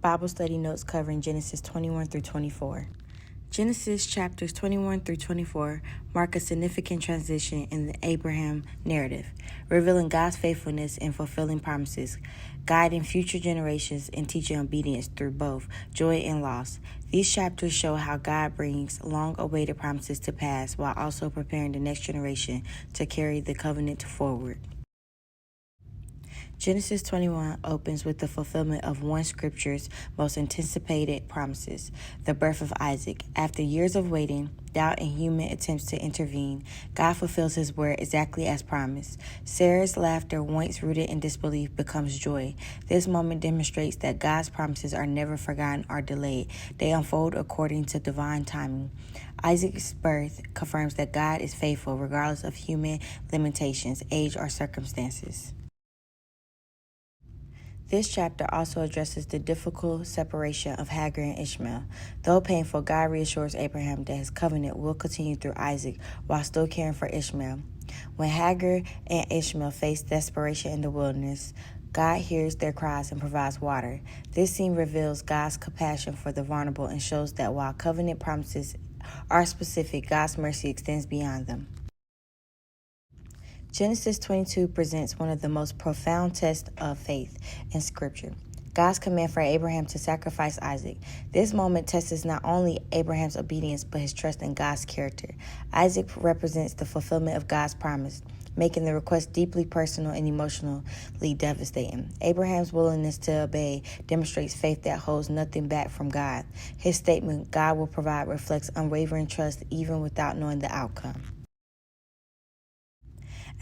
Bible study notes covering Genesis 21 through 24. Genesis chapters 21 through 24 mark a significant transition in the Abraham narrative, revealing God's faithfulness in fulfilling promises, guiding future generations, and teaching obedience through both joy and loss. These chapters show how God brings long-awaited promises to pass while also preparing the next generation to carry the covenant forward. Genesis 21 opens with the fulfillment of one scripture's most anticipated promises, the birth of Isaac. After years of waiting, doubt, and human attempts to intervene, God fulfills his word exactly as promised. Sarah's laughter, once rooted in disbelief, becomes joy. This moment demonstrates that God's promises are never forgotten or delayed. They unfold according to divine timing. Isaac's birth confirms that God is faithful regardless of human limitations, age, or circumstances. This chapter also addresses the difficult separation of Hagar and Ishmael. Though painful, God reassures Abraham that his covenant will continue through Isaac while still caring for Ishmael. When Hagar and Ishmael face desperation in the wilderness, God hears their cries and provides water. This scene reveals God's compassion for the vulnerable and shows that while covenant promises are specific, God's mercy extends beyond them. Genesis 22 presents one of the most profound tests of faith in Scripture. God's command for Abraham to sacrifice Isaac. This moment tests not only Abraham's obedience, but his trust in God's character. Isaac represents the fulfillment of God's promise, making the request deeply personal and emotionally devastating. Abraham's willingness to obey demonstrates faith that holds nothing back from God. His statement, "God will provide," reflects unwavering trust even without knowing the outcome.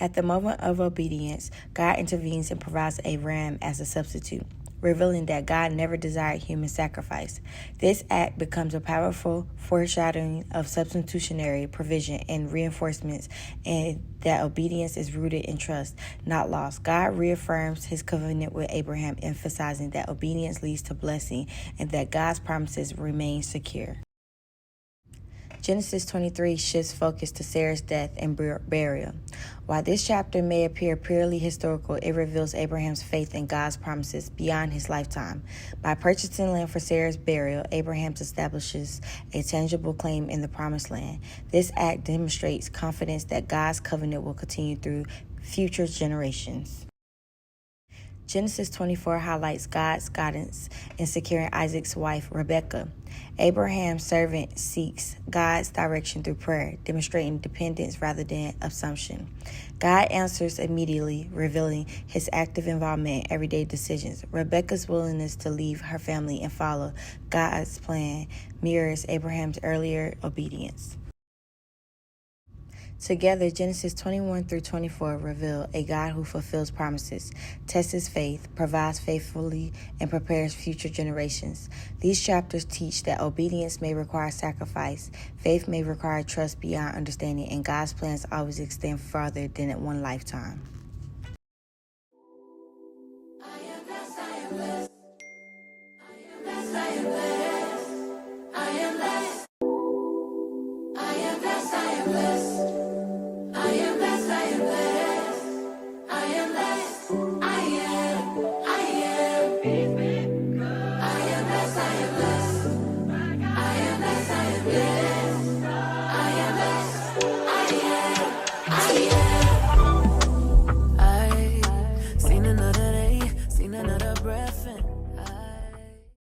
At the moment of obedience, God intervenes and provides a ram as a substitute, revealing that God never desired human sacrifice. This act becomes a powerful foreshadowing of substitutionary provision and reinforcements, and that obedience is rooted in trust, not loss. God reaffirms his covenant with Abraham, emphasizing that obedience leads to blessing and that God's promises remain secure. Genesis 23 shifts focus to Sarah's death and burial. While this chapter may appear purely historical, it reveals Abraham's faith in God's promises beyond his lifetime. By purchasing land for Sarah's burial, Abraham establishes a tangible claim in the promised land. This act demonstrates confidence that God's covenant will continue through future generations. Genesis 24 highlights God's guidance in securing Isaac's wife, Rebekah. Abraham's servant seeks God's direction through prayer, demonstrating dependence rather than assumption. God answers immediately, revealing his active involvement in everyday decisions. Rebekah's willingness to leave her family and follow God's plan mirrors Abraham's earlier obedience. Together, Genesis 21 through 24 reveal a God who fulfills promises, tests his faith, provides faithfully, and prepares future generations. These chapters teach that obedience may require sacrifice, faith may require trust beyond understanding, and God's plans always extend farther than one lifetime.